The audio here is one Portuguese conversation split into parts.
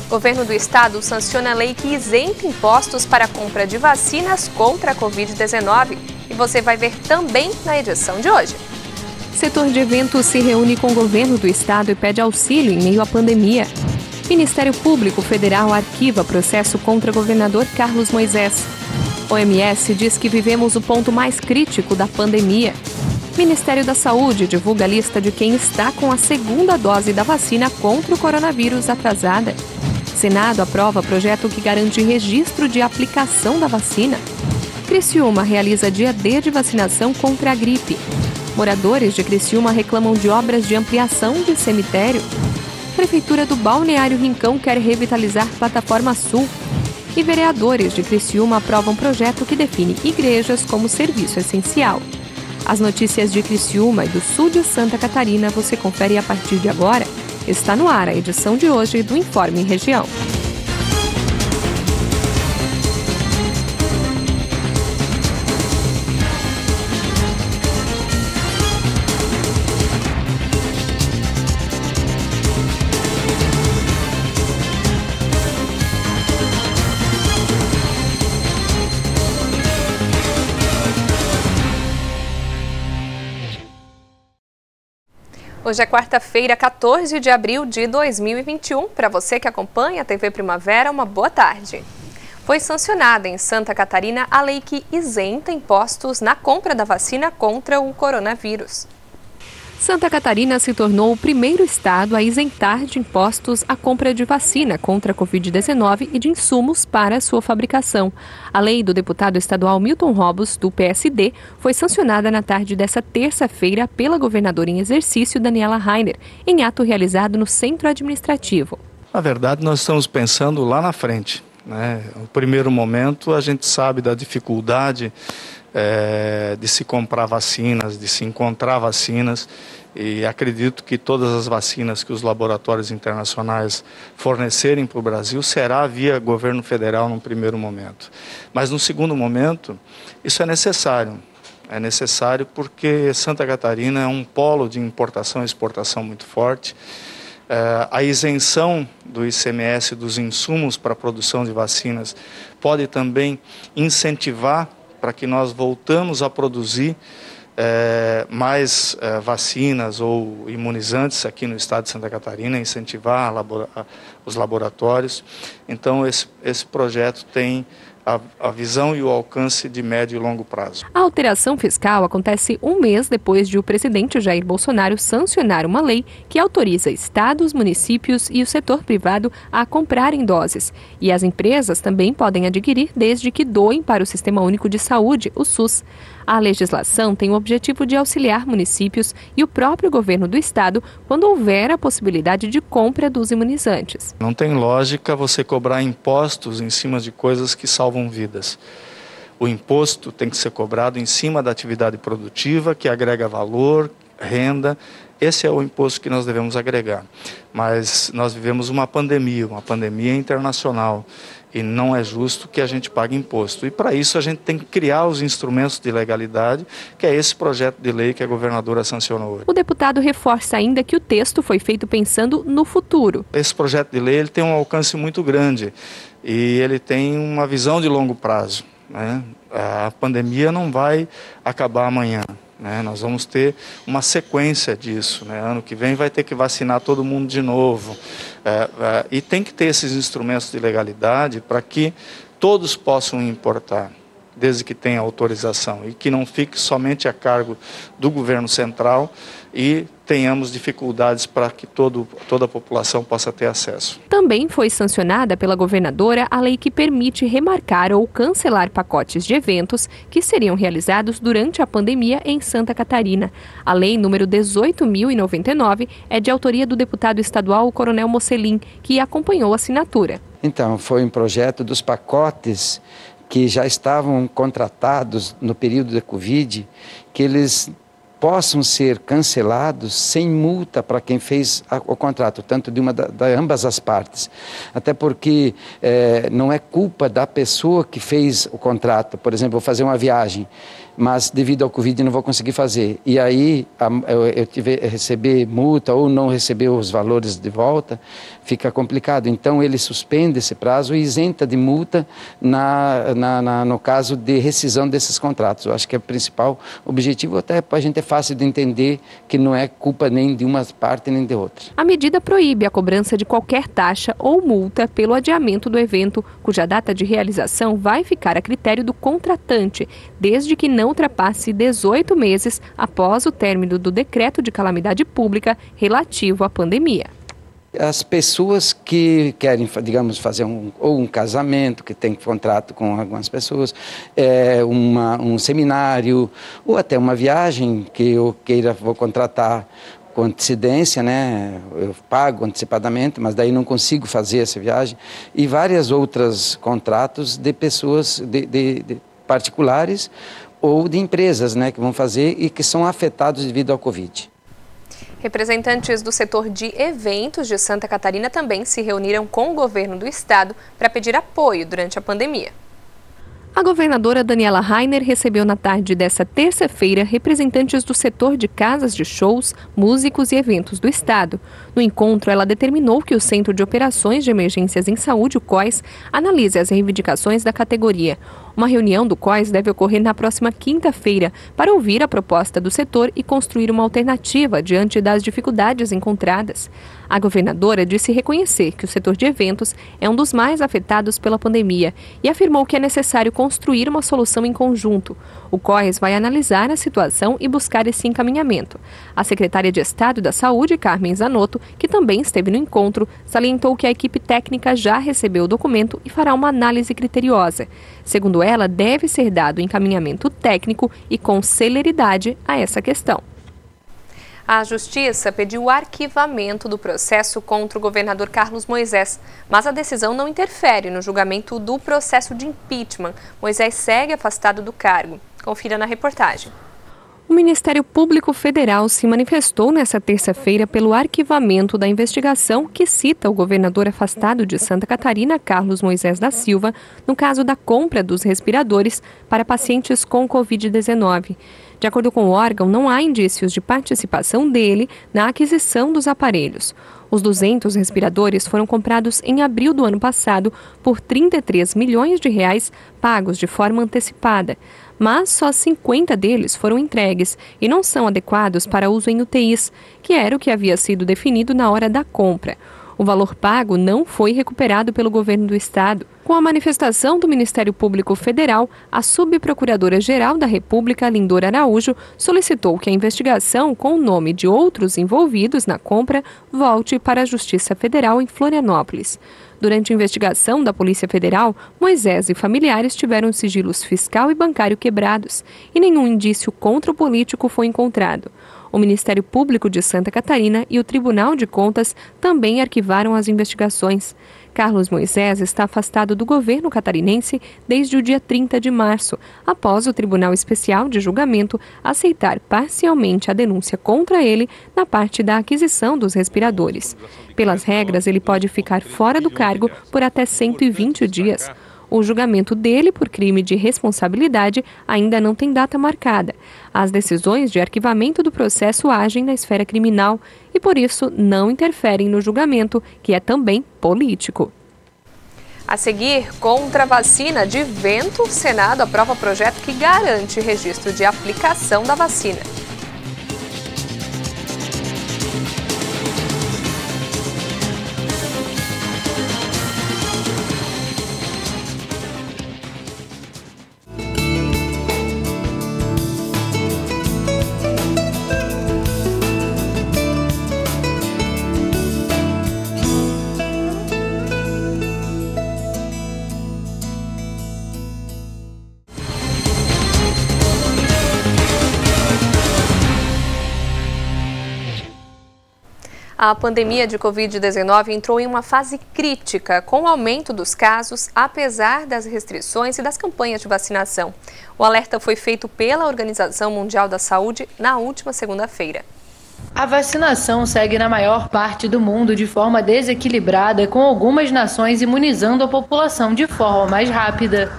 O governo do estado sanciona a lei que isenta impostos para a compra de vacinas contra a Covid-19 e você vai ver também na edição de hoje. Setor de eventos se reúne com o governo do estado e pede auxílio em meio à pandemia. Ministério Público Federal arquiva processo contra governador Carlos Moisés. OMS diz que vivemos o ponto mais crítico da pandemia. Ministério da Saúde divulga a lista de quem está com a segunda dose da vacina contra o coronavírus atrasada. Senado aprova projeto que garante registro de aplicação da vacina. Criciúma realiza dia D de vacinação contra a gripe. Moradores de Criciúma reclamam de obras de ampliação de cemitério. Prefeitura do Balneário Rincão quer revitalizar Plataforma Sul. E vereadores de Criciúma aprovam projeto que define igrejas como serviço essencial. As notícias de Criciúma e do sul de Santa Catarina você confere a partir de agora. Está no ar a edição de hoje do Informe Região. Hoje é quarta-feira, 14 de abril de 2021. Para você que acompanha a TV Primavera, uma boa tarde. Foi sancionada em Santa Catarina a lei que isenta impostos na compra da vacina contra o coronavírus. Santa Catarina se tornou o primeiro estado a isentar de impostos a compra de vacina contra a Covid-19 e de insumos para sua fabricação. A lei do deputado estadual Milton Robbos, do PSD, foi sancionada na tarde desta terça-feira pela governadora em exercício, Daniela Rainer, em ato realizado no Centro Administrativo. Na verdade, nós estamos pensando lá na frente, né? No primeiro momento, a gente sabe da dificuldade de se comprar vacinas, de se encontrar vacinas, e acredito que todas as vacinas que os laboratórios internacionais fornecerem para o Brasil será via governo federal num primeiro momento. Mas no segundo momento, isso é necessário. É necessário porque Santa Catarina é um polo de importação e exportação muito forte. A isenção do ICMS dos insumos para a produção de vacinas pode também incentivar para que nós voltamos a produzir mais vacinas ou imunizantes aqui no estado de Santa Catarina, incentivar os laboratórios. Então, esse projeto tem a visão e o alcance de médio e longo prazo. A alteração fiscal acontece um mês depois de o presidente Jair Bolsonaro sancionar uma lei que autoriza estados, municípios e o setor privado a comprarem doses. E as empresas também podem adquirir desde que doem para o Sistema Único de Saúde, o SUS. A legislação tem o objetivo de auxiliar municípios e o próprio governo do estado quando houver a possibilidade de compra dos imunizantes. Não tem lógica você cobrar impostos em cima de coisas que salvam vidas. O imposto tem que ser cobrado em cima da atividade produtiva, que agrega valor, renda. Esse é o imposto que nós devemos agregar. Mas nós vivemos uma pandemia internacional, e não é justo que a gente pague imposto. E para isso a gente tem que criar os instrumentos de legalidade, que é esse projeto de lei que a governadora sancionou hoje. O deputado reforça ainda que o texto foi feito pensando no futuro. Esse projeto de lei ele tem um alcance muito grande e ele tem uma visão de longo prazo, né? A pandemia não vai acabar amanhã, né? Nós vamos ter uma sequência disso, né? Ano que vem vai ter que vacinar todo mundo de novo. E tem que ter esses instrumentos de legalidade para que todos possam importar, desde que tenha autorização, e que não fique somente a cargo do governo central e tenhamos dificuldades para que toda a população possa ter acesso. Também foi sancionada pela governadora a lei que permite remarcar ou cancelar pacotes de eventos que seriam realizados durante a pandemia em Santa Catarina. A lei número 18.099 é de autoria do deputado estadual Coronel Mocelin, que acompanhou a assinatura. Então, foi um projeto dos pacotes que já estavam contratados no período da Covid, que eles possam ser cancelados sem multa para quem fez o contrato, tanto de ambas as partes. Até porque não é culpa da pessoa que fez o contrato. Por exemplo, vou fazer uma viagem. mas devido ao Covid não vou conseguir fazer. E aí eu receber multa ou não receber os valores de volta, fica complicado. Então ele suspende esse prazo e isenta de multa no caso de rescisão desses contratos. Eu acho que é o principal objetivo, até para a gente é fácil de entender que não é culpa nem de uma parte nem de outra. A medida proíbe a cobrança de qualquer taxa ou multa pelo adiamento do evento, cuja data de realização vai ficar a critério do contratante, desde que não ultrapasse 18 meses após o término do decreto de calamidade pública relativo à pandemia. As pessoas que querem, digamos, fazer um casamento, que tem contrato com algumas pessoas, um seminário ou até uma viagem que eu vou contratar com antecedência, né? Eu pago antecipadamente, mas daí não consigo fazer essa viagem, e vários outros contratos de pessoas de particulares ou de empresas, né, que vão fazer e que são afetados devido ao Covid. Representantes do setor de eventos de Santa Catarina também se reuniram com o governo do estado para pedir apoio durante a pandemia. A governadora Daniela Rainer recebeu na tarde desta terça-feira representantes do setor de casas de shows, músicos e eventos do estado. No encontro, ela determinou que o Centro de Operações de Emergências em Saúde, o COES, analise as reivindicações da categoria. Uma reunião do COES deve ocorrer na próxima quinta-feira para ouvir a proposta do setor e construir uma alternativa diante das dificuldades encontradas. A governadora disse reconhecer que o setor de eventos é um dos mais afetados pela pandemia e afirmou que é necessário construir uma solução em conjunto. O COES vai analisar a situação e buscar esse encaminhamento. A secretária de Estado da Saúde, Carmen Zanotto, que também esteve no encontro, salientou que a equipe técnica já recebeu o documento e fará uma análise criteriosa. Segundo ela, deve ser dado encaminhamento técnico e com celeridade a essa questão. A Justiça pediu o arquivamento do processo contra o governador Carlos Moisés, mas a decisão não interfere no julgamento do processo de impeachment. Moisés segue afastado do cargo. Confira na reportagem. O Ministério Público Federal se manifestou nesta terça-feira pelo arquivamento da investigação que cita o governador afastado de Santa Catarina, Carlos Moisés da Silva, no caso da compra dos respiradores para pacientes com Covid-19. De acordo com o órgão, não há indícios de participação dele na aquisição dos aparelhos. Os 200 respiradores foram comprados em abril do ano passado por R$ 33 milhões pagos de forma antecipada. Mas só 50 deles foram entregues e não são adequados para uso em UTIs, que era o que havia sido definido na hora da compra. O valor pago não foi recuperado pelo governo do estado. Com a manifestação do Ministério Público Federal, a subprocuradora-geral da República, Lindor Araújo, solicitou que a investigação com o nome de outros envolvidos na compra volte para a Justiça Federal em Florianópolis. Durante a investigação da Polícia Federal, Moisés e familiares tiveram sigilos fiscal e bancário quebrados e nenhum indício contra o político foi encontrado. O Ministério Público de Santa Catarina e o Tribunal de Contas também arquivaram as investigações. Carlos Moisés está afastado do governo catarinense desde o dia 30 de março, após o Tribunal Especial de Julgamento aceitar parcialmente a denúncia contra ele na parte da aquisição dos respiradores. Pelas regras, ele pode ficar fora do cargo por até 120 dias. O julgamento dele por crime de responsabilidade ainda não tem data marcada. As decisões de arquivamento do processo agem na esfera criminal e, por isso, não interferem no julgamento, que é também político. A seguir, contra a vacina de vento, o Senado aprova projeto que garante registro de aplicação da vacina. A pandemia de Covid-19 entrou em uma fase crítica, com o aumento dos casos, apesar das restrições e das campanhas de vacinação. O alerta foi feito pela Organização Mundial da Saúde na última segunda-feira. A vacinação segue na maior parte do mundo de forma desequilibrada, com algumas nações imunizando a população de forma mais rápida.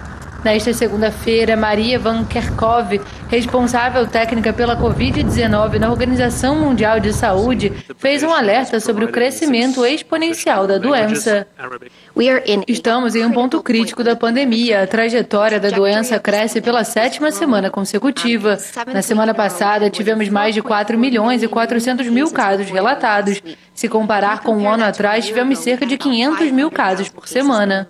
Nesta segunda-feira, Maria Van Kerkhove, responsável técnica pela Covid-19 na Organização Mundial de Saúde, fez um alerta sobre o crescimento exponencial da doença. Estamos em um ponto crítico da pandemia. A trajetória da doença cresce pela 7ª semana consecutiva. Na semana passada, tivemos mais de 4.400.000 casos relatados. Se comparar com um ano atrás, tivemos cerca de 500.000 casos por semana.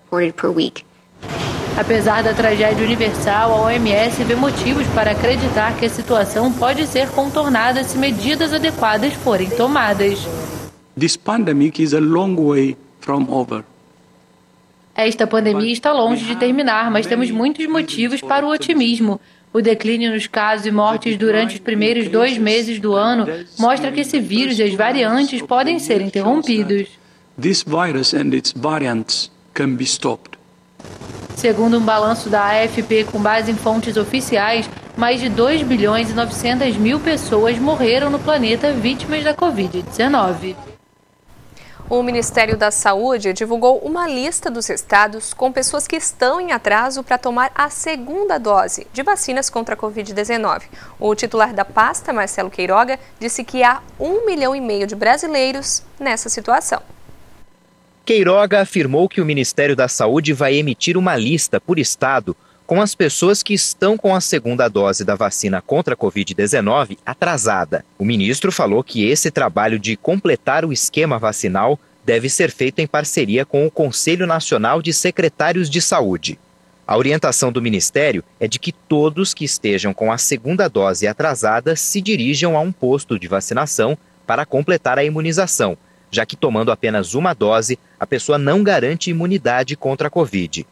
Apesar da tragédia universal, a OMS vê motivos para acreditar que a situação pode ser contornada se medidas adequadas forem tomadas. This pandemic is a long way from over. Esta pandemia está longe de terminar, mas temos muitos motivos para o otimismo. O declínio nos casos e mortes durante os primeiros 2 meses do ano mostra que esse vírus e as variantes podem ser interrompidos. This virus and its variants can be stopped. Segundo um balanço da AFP com base em fontes oficiais, mais de 2.900.000 pessoas morreram no planeta vítimas da Covid-19. O Ministério da Saúde divulgou uma lista dos estados com pessoas que estão em atraso para tomar a 2ª dose de vacinas contra a Covid-19. O titular da pasta, Marcelo Queiroga, disse que há 1,5 milhão de brasileiros nessa situação. Queiroga afirmou que o Ministério da Saúde vai emitir uma lista por estado com as pessoas que estão com a 2ª dose da vacina contra a Covid-19 atrasada. O ministro falou que esse trabalho de completar o esquema vacinal deve ser feito em parceria com o Conselho Nacional de Secretários de Saúde. A orientação do Ministério é de que todos que estejam com a 2ª dose atrasada se dirijam a um posto de vacinação para completar a imunização, já que tomando apenas uma dose, a pessoa não garante imunidade contra a Covid.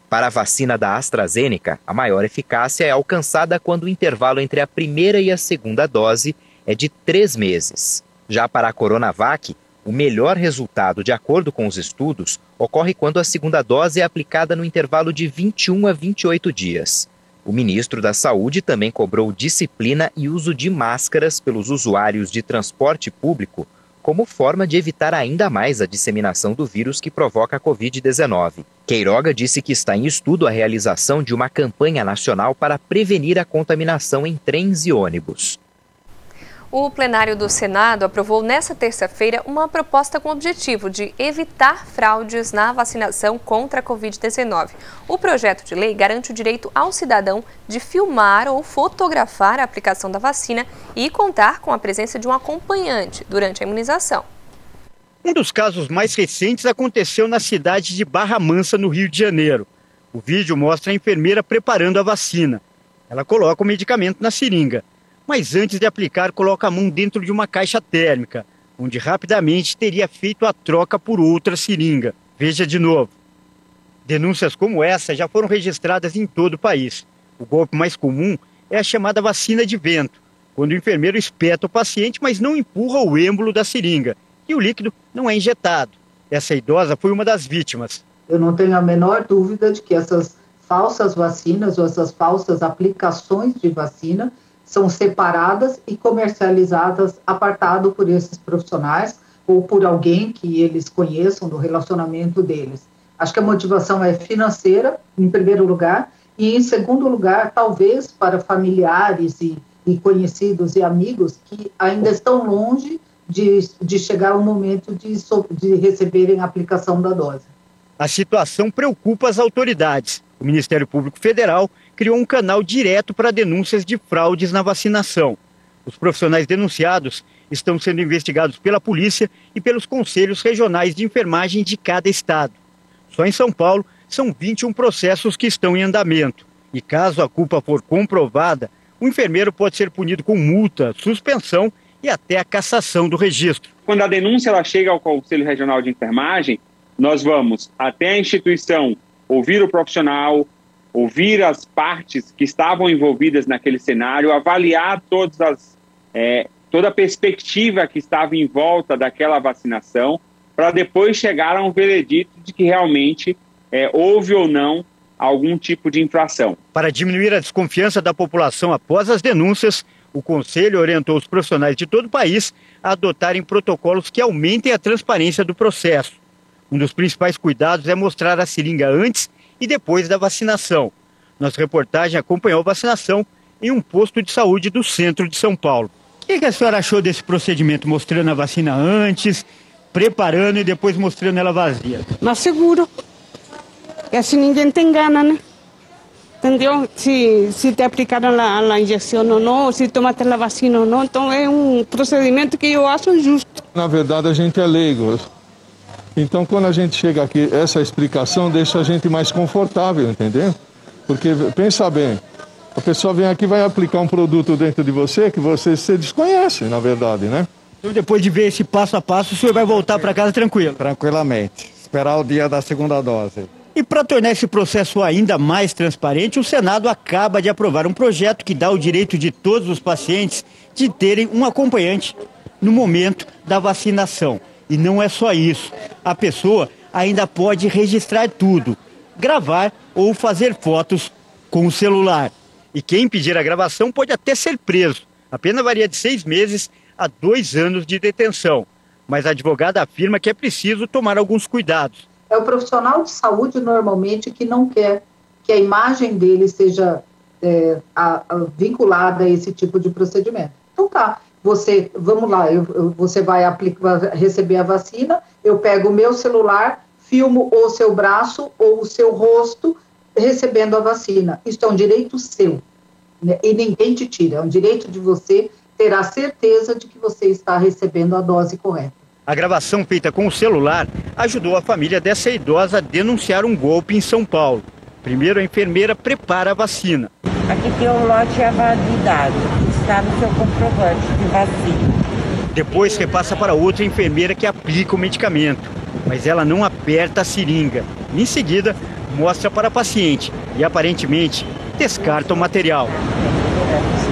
Para a vacina da AstraZeneca, a maior eficácia é alcançada quando o intervalo entre a 1ª e a 2ª dose é de 3 meses. Já para a Coronavac, o melhor resultado, de acordo com os estudos, ocorre quando a 2ª dose é aplicada no intervalo de 21 a 28 dias. O ministro da Saúde também cobrou disciplina e uso de máscaras pelos usuários de transporte público, como forma de evitar ainda mais a disseminação do vírus que provoca a Covid-19. Queiroga disse que está em estudo a realização de uma campanha nacional para prevenir a contaminação em trens e ônibus. O plenário do Senado aprovou nesta terça-feira uma proposta com o objetivo de evitar fraudes na vacinação contra a Covid-19. O projeto de lei garante o direito ao cidadão de filmar ou fotografar a aplicação da vacina e contar com a presença de um acompanhante durante a imunização. Um dos casos mais recentes aconteceu na cidade de Barra Mansa, no Rio de Janeiro. O vídeo mostra a enfermeira preparando a vacina. Ela coloca o medicamento na seringa, mas antes de aplicar, coloca a mão dentro de uma caixa térmica, onde rapidamente teria feito a troca por outra seringa. Veja de novo. Denúncias como essa já foram registradas em todo o país. O golpe mais comum é a chamada vacina de vento, quando o enfermeiro espeta o paciente, mas não empurra o êmbolo da seringa, e o líquido não é injetado. Essa idosa foi uma das vítimas. Eu não tenho a menor dúvida de que essas falsas vacinas ou essas falsas aplicações de vacina são separadas e comercializadas apartado por esses profissionais ou por alguém que eles conheçam do relacionamento deles. Acho que a motivação é financeira, em primeiro lugar, e em segundo lugar, talvez para familiares e conhecidos e amigos que ainda estão longe de chegar ao momento de receberem a aplicação da dose. A situação preocupa as autoridades. O Ministério Público Federal criou um canal direto para denúncias de fraudes na vacinação. Os profissionais denunciados estão sendo investigados pela polícia e pelos conselhos regionais de enfermagem de cada estado. Só em São Paulo são 21 processos que estão em andamento. E caso a culpa for comprovada, o enfermeiro pode ser punido com multa, suspensão e até a cassação do registro. Quando a denúncia ela chega ao Conselho Regional de Enfermagem, nós vamos até a instituição ouvir o profissional, ouvir as partes que estavam envolvidas naquele cenário, avaliar toda a perspectiva que estava em volta daquela vacinação, para depois chegar a um veredito de que realmente houve ou não algum tipo de infração. Para diminuir a desconfiança da população após as denúncias, o Conselho orientou os profissionais de todo o país a adotarem protocolos que aumentem a transparência do processo. Um dos principais cuidados é mostrar a seringa antes e depois da vacinação. Nossa reportagem acompanhou a vacinação em um posto de saúde do centro de São Paulo. O que a senhora achou desse procedimento, mostrando a vacina antes, preparando e depois mostrando ela vazia? Mais seguro, e assim ninguém tem gana, né? Entendeu? Se te aplicaram a injeção ou não, se tomaste a vacina ou não, então é um procedimento que eu acho justo. Na verdade, a gente é leigo. Então, quando a gente chega aqui, essa explicação deixa a gente mais confortável, entendeu? Porque, pensa bem, a pessoa vem aqui e vai aplicar um produto dentro de você que você desconhece, na verdade, né? Então, depois de ver esse passo a passo, o senhor vai voltar para casa tranquilo? Tranquilamente. Esperar o dia da segunda dose. E para tornar esse processo ainda mais transparente, o Senado acaba de aprovar um projeto que dá o direito de todos os pacientes de terem um acompanhante no momento da vacinação. E não é só isso. A pessoa ainda pode registrar tudo, gravar ou fazer fotos com o celular. E quem pedir a gravação pode até ser preso. A pena varia de 6 meses a 2 anos de detenção. Mas a advogada afirma que é preciso tomar alguns cuidados. É o profissional de saúde, normalmente, que não quer que a imagem dele seja vinculada a esse tipo de procedimento. Então tá, vamos lá, você vai receber a vacina, eu pego o meu celular, filmo o seu braço ou o seu rosto recebendo a vacina. Isso é um direito seu, né? E ninguém te tira, é um direito de você ter a certeza de que você está recebendo a dose correta. A gravação feita com o celular ajudou a família dessa idosa a denunciar um golpe em São Paulo. Primeiro, a enfermeira prepara a vacina. Aqui tem um lote e a validade, está no seu comprovante de vacina. Depois repassa para outra enfermeira que aplica o medicamento, mas ela não aperta a seringa. Em seguida, mostra para a paciente e, aparentemente, descarta o material.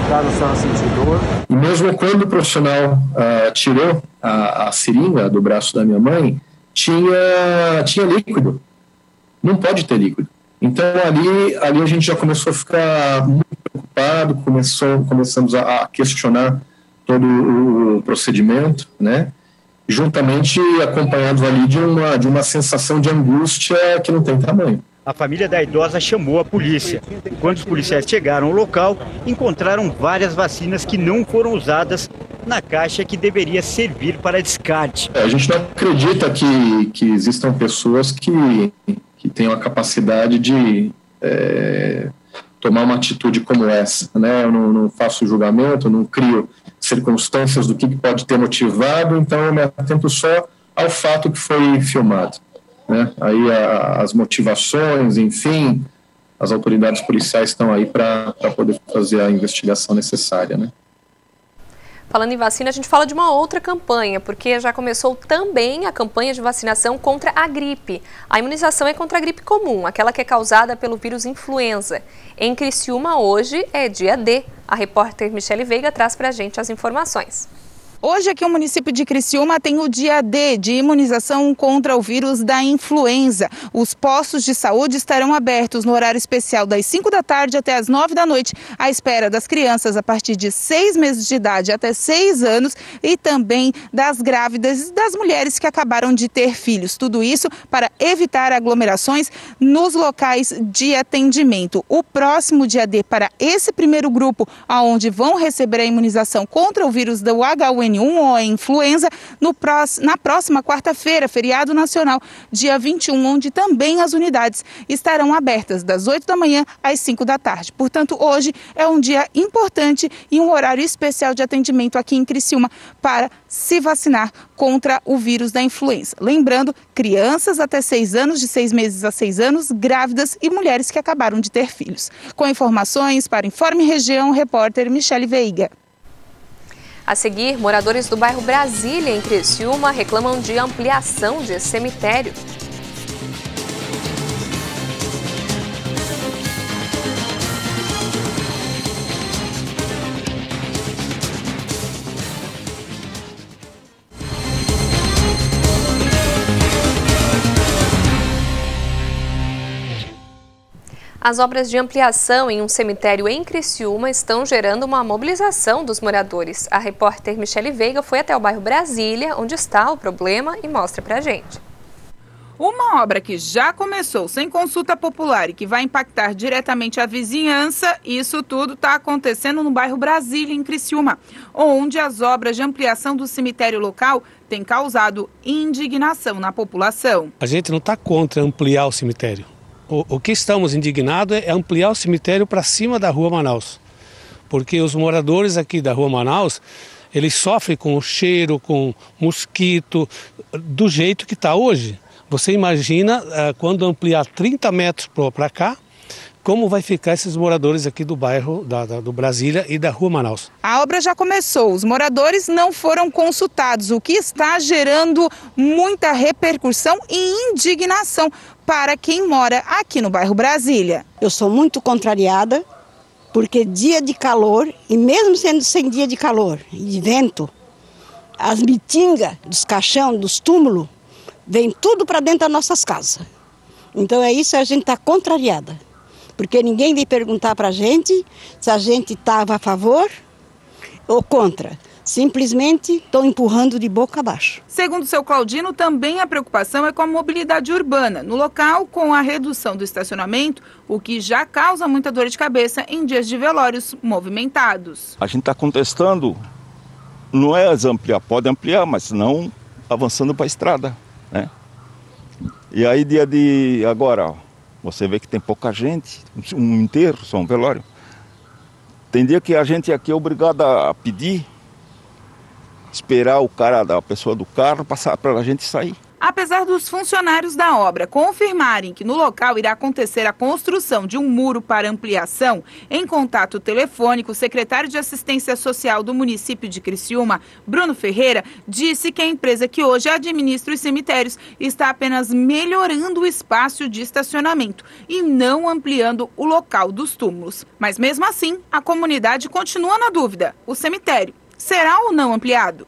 Caso a senhora sentir dor. E mesmo quando o profissional tirou a seringa do braço da minha mãe, tinha líquido. Não pode ter líquido. Então ali a gente já começou a ficar muito preocupado, começamos a questionar todo o procedimento, né? Juntamente acompanhado ali de uma sensação de angústia que não tem tamanho. A família da idosa chamou a polícia. Quando os policiais chegaram ao local, encontraram várias vacinas que não foram usadas na caixa que deveria servir para descarte. A gente não acredita que existam pessoas que tenham a capacidade de tomar uma atitude como essa, né? Eu não faço julgamento, não crio circunstâncias do que pode ter motivado, então eu me atento só ao fato que foi filmado. Né? Aí as motivações, enfim, as autoridades policiais estão aí para poder fazer a investigação necessária, né? Falando em vacina, a gente fala de uma outra campanha, porque já começou também a campanha de vacinação contra a gripe. A imunização é contra a gripe comum, aquela que é causada pelo vírus influenza. Em Criciúma, hoje é dia D. A repórter Michele Veiga traz para a gente as informações. Hoje aqui o município de Criciúma tem o dia D de imunização contra o vírus da influenza. Os postos de saúde estarão abertos no horário especial das 5 da tarde até as 9 da noite, à espera das crianças a partir de 6 meses de idade até 6 anos e também das grávidas e das mulheres que acabaram de ter filhos. Tudo isso para evitar aglomerações nos locais de atendimento. O próximo dia D para esse primeiro grupo, onde vão receber a imunização contra o vírus do H1N1 ou a influenza, na próxima quarta-feira, feriado nacional, dia 21, onde também as unidades estarão abertas das 8 da manhã às 5 da tarde. Portanto, hoje é um dia importante e um horário especial de atendimento aqui em Criciúma para se vacinar contra o vírus da influenza. Lembrando, crianças até 6 anos, de 6 meses a 6 anos, grávidas e mulheres que acabaram de ter filhos. Com informações para Informe Região, repórter Michele Veiga. A seguir, moradores do bairro Brasília, em Criciúma, reclamam de ampliação de cemitério. As obras de ampliação em um cemitério em Criciúma estão gerando uma mobilização dos moradores. A repórter Michele Veiga foi até o bairro Brasília, onde está o problema, e mostra pra gente. Uma obra que já começou sem consulta popular e que vai impactar diretamente a vizinhança, isso tudo está acontecendo no bairro Brasília, em Criciúma, onde as obras de ampliação do cemitério local têm causado indignação na população. A gente não está contra ampliar o cemitério. O que estamos indignados é ampliar o cemitério para cima da Rua Manaus, porque os moradores aqui da Rua Manaus, eles sofrem com o cheiro, com mosquito, do jeito que está hoje. Você imagina quando ampliar 30 metros para cá, como vai ficar esses moradores aqui do bairro do Brasília e da Rua Manaus. A obra já começou, os moradores não foram consultados, o que está gerando muita repercussão e indignação para quem mora aqui no bairro Brasília. Eu sou muito contrariada, porque dia de calor, e mesmo sendo sem dia de calor e de vento, as mitingas dos caixão, dos túmulos, vem tudo para dentro das nossas casas. Então é isso, a gente está contrariada. Porque ninguém veio perguntar para a gente se a gente estava a favor ou contra. Simplesmente estão empurrando de boca abaixo. Segundo o seu Claudino, também a preocupação é com a mobilidade urbana. No local, com a redução do estacionamento, o que já causa muita dor de cabeça em dias de velórios movimentados. A gente está contestando, não é ampliar, pode ampliar, mas não avançando para a estrada. Né? E aí dia de agora, você vê que tem pouca gente, um enterro, só um velório. Tem dia que a gente aqui é obrigado a pedir, esperar a pessoa do carro passar para a gente sair. Apesar dos funcionários da obra confirmarem que no local irá acontecer a construção de um muro para ampliação, em contato telefônico, o secretário de Assistência Social do município de Criciúma, Bruno Ferreira, disse que a empresa que hoje administra os cemitérios está apenas melhorando o espaço de estacionamento e não ampliando o local dos túmulos. Mas mesmo assim, a comunidade continua na dúvida. O cemitério será ou não ampliado?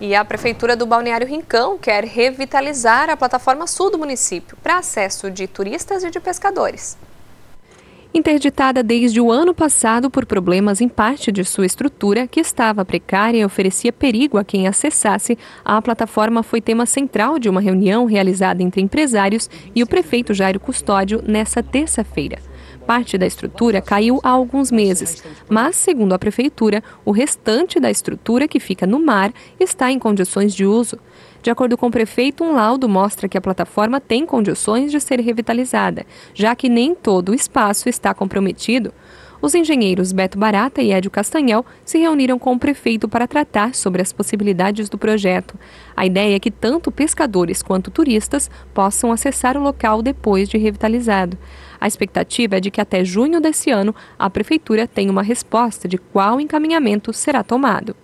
E a Prefeitura do Balneário Rincão quer revitalizar a plataforma sul do município para acesso de turistas e de pescadores. Interditada desde o ano passado por problemas em parte de sua estrutura, que estava precária e oferecia perigo a quem acessasse, a plataforma foi tema central de uma reunião realizada entre empresários e o prefeito Jairo Custódio nesta terça-feira. Parte da estrutura caiu há alguns meses, mas, segundo a Prefeitura, o restante da estrutura que fica no mar está em condições de uso. De acordo com o prefeito, um laudo mostra que a plataforma tem condições de ser revitalizada, já que nem todo o espaço está comprometido. Os engenheiros Beto Barata e Edio Castanhel se reuniram com o prefeito para tratar sobre as possibilidades do projeto. A ideia é que tanto pescadores quanto turistas possam acessar o local depois de revitalizado. A expectativa é de que até junho desse ano a prefeitura tenha uma resposta de qual encaminhamento será tomado.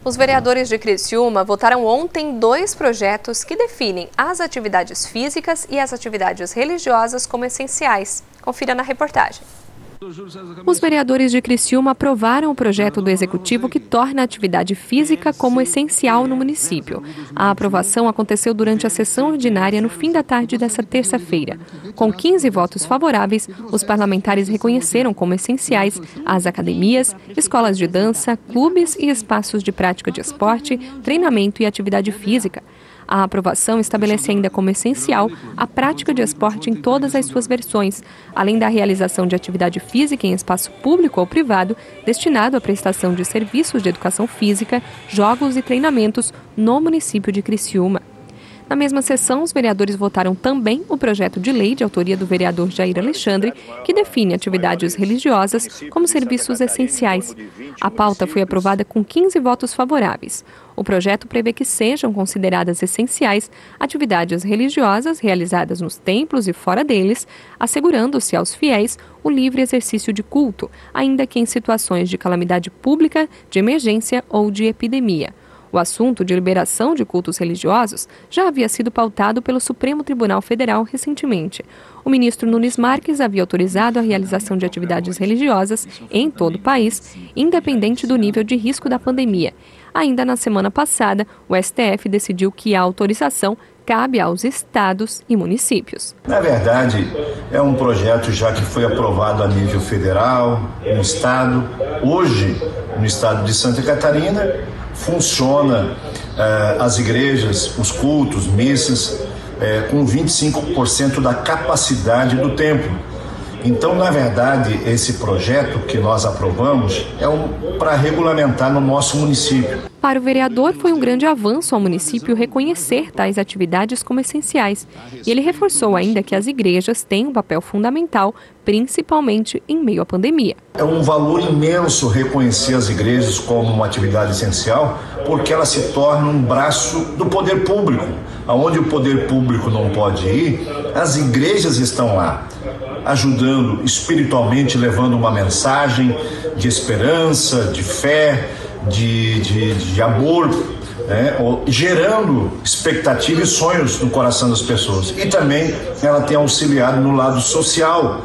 Os vereadores de Criciúma votaram ontem 2 projetos que definem as atividades físicas e as atividades religiosas como essenciais. Confira na reportagem. Os vereadores de Criciúma aprovaram o projeto do Executivo que torna a atividade física como essencial no município. A aprovação aconteceu durante a sessão ordinária no fim da tarde desta terça-feira. Com 15 votos favoráveis, os parlamentares reconheceram como essenciais as academias, escolas de dança, clubes e espaços de prática de esporte, treinamento e atividade física. A aprovação estabelece ainda como essencial a prática de esporte em todas as suas versões, além da realização de atividade física em espaço público ou privado, destinado à prestação de serviços de educação física, jogos e treinamentos no município de Criciúma. Na mesma sessão, os vereadores votaram também o projeto de lei de autoria do vereador Jair Alexandre, que define atividades religiosas como serviços essenciais. A pauta foi aprovada com 15 votos favoráveis. O projeto prevê que sejam consideradas essenciais atividades religiosas realizadas nos templos e fora deles, assegurando-se aos fiéis o livre exercício de culto, ainda que em situações de calamidade pública, de emergência ou de epidemia. O assunto de liberação de cultos religiosos já havia sido pautado pelo Supremo Tribunal Federal recentemente. O ministro Nunes Marques havia autorizado a realização de atividades religiosas em todo o país, independente do nível de risco da pandemia. Ainda na semana passada, o STF decidiu que a autorização cabe aos estados e municípios. Na verdade, é um projeto já que foi aprovado a nível federal, no estado. Hoje, no estado de Santa Catarina, funciona as igrejas, os cultos, missas, com 25% da capacidade do templo. Então, na verdade, esse projeto que nós aprovamos é para regulamentar no nosso município. Para o vereador, foi um grande avanço ao município reconhecer tais atividades como essenciais. E ele reforçou ainda que as igrejas têm um papel fundamental, principalmente em meio à pandemia. É um valor imenso reconhecer as igrejas como uma atividade essencial, porque ela se torna um braço do poder público. Aonde o poder público não pode ir, as igrejas estão lá, ajudando espiritualmente, levando uma mensagem de esperança, de fé, de amor, gerando expectativa e sonhos no coração das pessoas. E também ela tem auxiliado no lado social,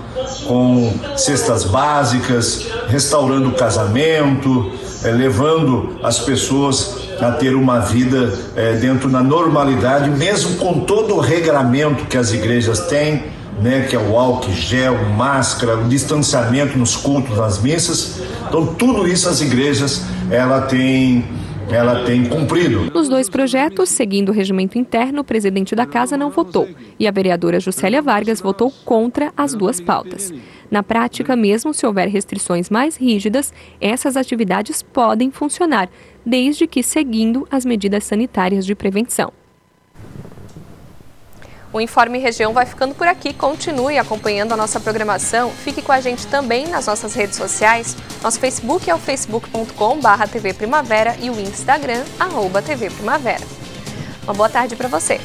com cestas básicas, restaurando o casamento, levando as pessoas a ter uma vida dentro da normalidade, mesmo com todo o regramento que as igrejas têm, que é o álcool gel, máscara, o distanciamento nos cultos, nas missas. Então, tudo isso as igrejas, ela tem cumprido. Nos dois projetos, seguindo o regimento interno, o presidente da casa não votou e a vereadora Juscelia Vargas votou contra as duas pautas. Na prática, mesmo se houver restrições mais rígidas, essas atividades podem funcionar, desde que seguindo as medidas sanitárias de prevenção. O Informe Região vai ficando por aqui. Continue acompanhando a nossa programação. Fique com a gente também nas nossas redes sociais. Nosso Facebook é o facebook.com/TV Primavera e o Instagram, @TV Primavera. Uma boa tarde para você.